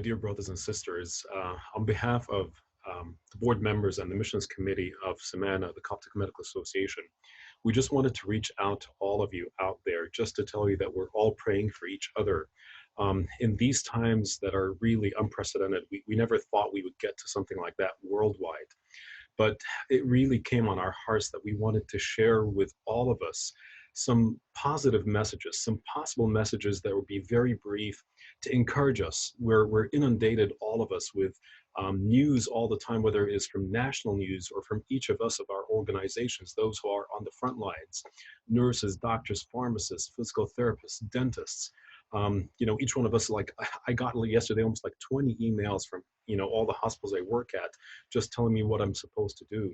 dear brothers and sisters, on behalf of the board members and the missions committee of CMANA, the Coptic Medical Association, we just wanted to reach out to all of you out there just to tell you that we're all praying for each other. In these times that are really unprecedented, we never thought we would get to something like that worldwide. But it really came on our hearts that we wanted to share with all of us some positive messages, some possible messages that would be very brief to encourage us. We're inundated, all of us, with news all the time, whether it is from national news or from each of us of our organizations, those who are on the front lines, nurses, doctors, pharmacists, physical therapists, dentists. Each one of us, like I got yesterday almost like 20 emails from, all the hospitals I work at, just telling me what I'm supposed to do.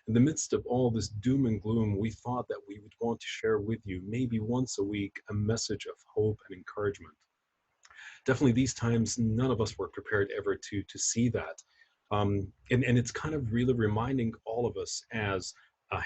In the midst of all this doom and gloom, we thought that we would want to share with you, maybe once a week, a message of hope and encouragement. Definitely these times, none of us were prepared ever to see that. And it's kind of really reminding all of us as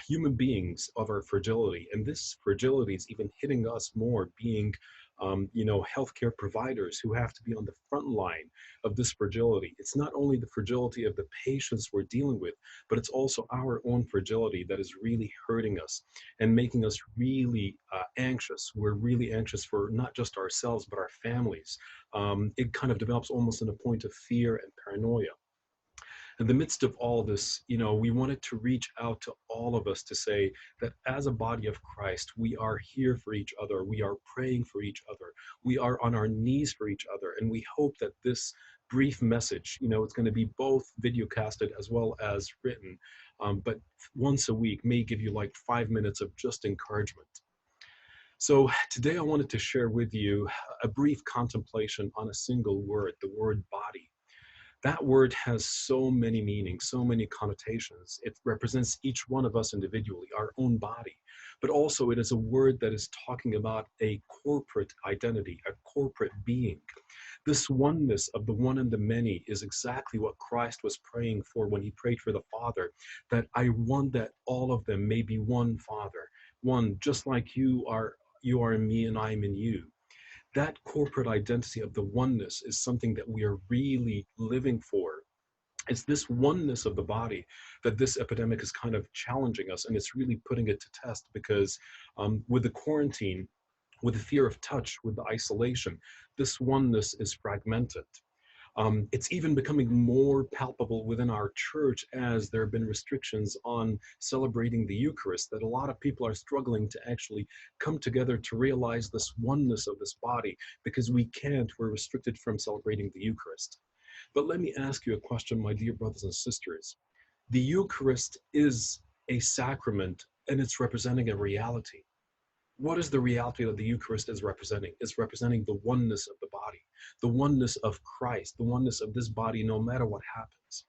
human beings of our fragility. And this fragility is even hitting us more, being healthcare providers who have to be on the front line of this fragility. It's not only the fragility of the patients we're dealing with, but it's also our own fragility that is really hurting us and making us really anxious. We're really anxious for not just ourselves, but our families. It kind of develops almost in a point of fear and paranoia. In the midst of all this, we wanted to reach out to all of us to say that as a body of Christ, we are here for each other. We are praying for each other. We are on our knees for each other. And we hope that this brief message, it's going to be both video casted as well as written, but once a week may give you like 5 minutes of just encouragement. So today I wanted to share with you a brief contemplation on a single word, the word body. That word has so many meanings, so many connotations. It represents each one of us individually, our own body, but also it is a word that is talking about a corporate identity, a corporate being. This oneness of the one and the many is exactly what Christ was praying for when he prayed for the Father, that I want that all of them may be one Father, one, just like you are in me and I am in you. That corporate identity of the oneness is something that we are really living for. It's this oneness of the body that this epidemic is kind of challenging us, and it's really putting it to test because with the quarantine, with the fear of touch, with the isolation, this oneness is fragmented. It's even becoming more palpable within our church as there have been restrictions on celebrating the Eucharist, that a lot of people are struggling to actually come together to realize this oneness of this body because we're restricted from celebrating the Eucharist. But let me ask you a question, my dear brothers and sisters. The Eucharist is a sacrament and it's representing a reality. What is the reality that the Eucharist is representing? It's representing the oneness of the body, the oneness of Christ, the oneness of this body, no matter what happens.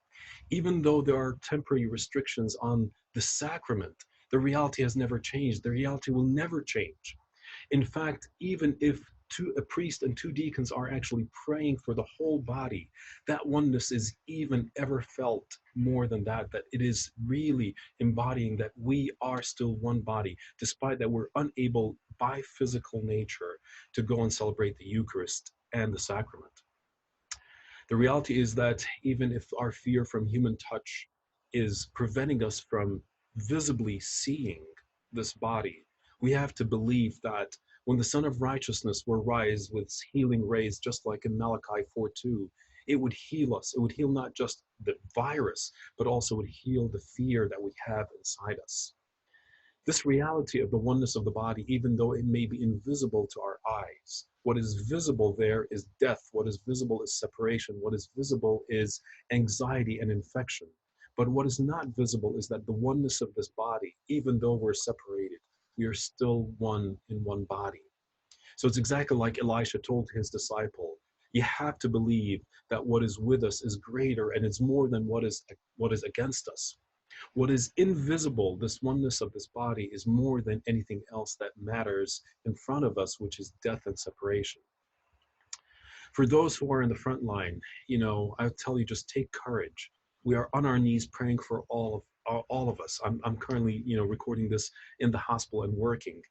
Even though there are temporary restrictions on the sacrament, the reality has never changed. The reality will never change. In fact, even if a priest and 2 deacons are actually praying for the whole body, that oneness is even ever felt more than that it is really embodying that we are still one body, despite that we're unable by physical nature to go and celebrate the Eucharist and the sacrament. The reality is that even if our fear from human touch is preventing us from visibly seeing this body, we have to believe that when the Son of Righteousness will rise with healing rays, just like in Malachi 4:2, it would heal us. It would heal not just the virus, but also would heal the fear that we have inside us. This reality of the oneness of the body, even though it may be invisible to our eyes, what is visible there is death. What is visible is separation. What is visible is anxiety and infection. But what is not visible is that the oneness of this body, even though we're separated, we are still one in one body. So it's exactly like Elisha told his disciple, you have to believe that what is with us is greater and it's more than what is against us. What is invisible, this oneness of this body, is more than anything else that matters in front of us, which is death and separation. For those who are in the front line, I would tell you, just take courage. We are on our knees praying for all of us. I'm currently, recording this in the hospital and working.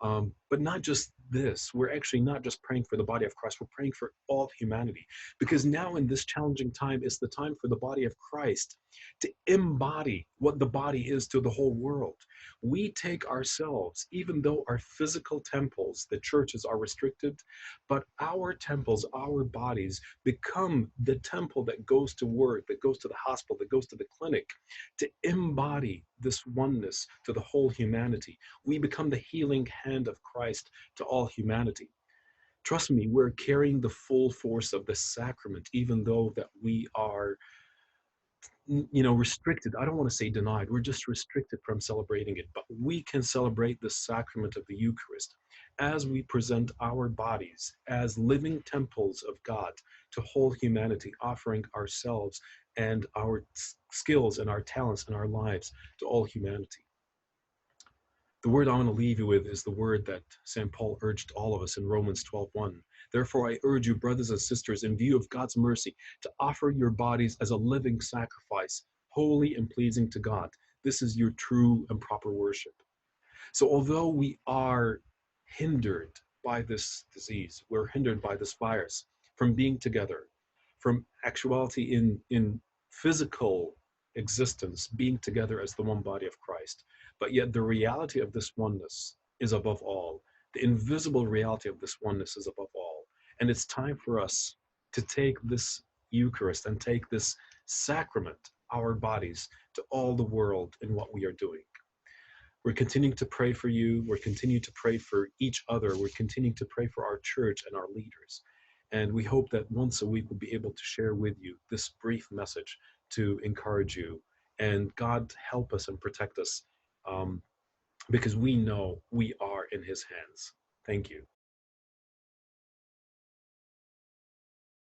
But not just this, we're actually not just praying for the body of Christ, we're praying for all of humanity. Because now in this challenging time is the time for the body of Christ to embody what the body is to the whole world. We take ourselves, even though our physical temples, the churches, are restricted, but our temples, our bodies become the temple that goes to work, that goes to the hospital, that goes to the clinic, to embody this oneness to the whole humanity. We become the healing hand of Christ to all humanity. Trust me, we're carrying the full force of the sacrament, even though that we are, restricted. I don't want to say denied. We're just restricted from celebrating it. But we can celebrate the sacrament of the Eucharist as we present our bodies as living temples of God to whole humanity, offering ourselves and our skills and our talents and our lives to all humanity. The word I want to leave you with is the word that St. Paul urged all of us in Romans 12:1. Therefore, I urge you, brothers and sisters, in view of God's mercy, to offer your bodies as a living sacrifice, holy and pleasing to God. This is your true and proper worship. So although we are hindered by this disease, we're hindered by this virus from being together, from actuality in physical existence, being together as the one body of Christ. But yet the reality of this oneness is above all. The invisible reality of this oneness is above all. And it's time for us to take this Eucharist and take this sacrament, our bodies, to all the world in what we are doing. We're continuing to pray for you. We're continuing to pray for each other. We're continuing to pray for our church and our leaders. And we hope that once a week we'll be able to share with you this brief message to encourage you. And God help us and protect us, because we know we are in his hands. Thank you.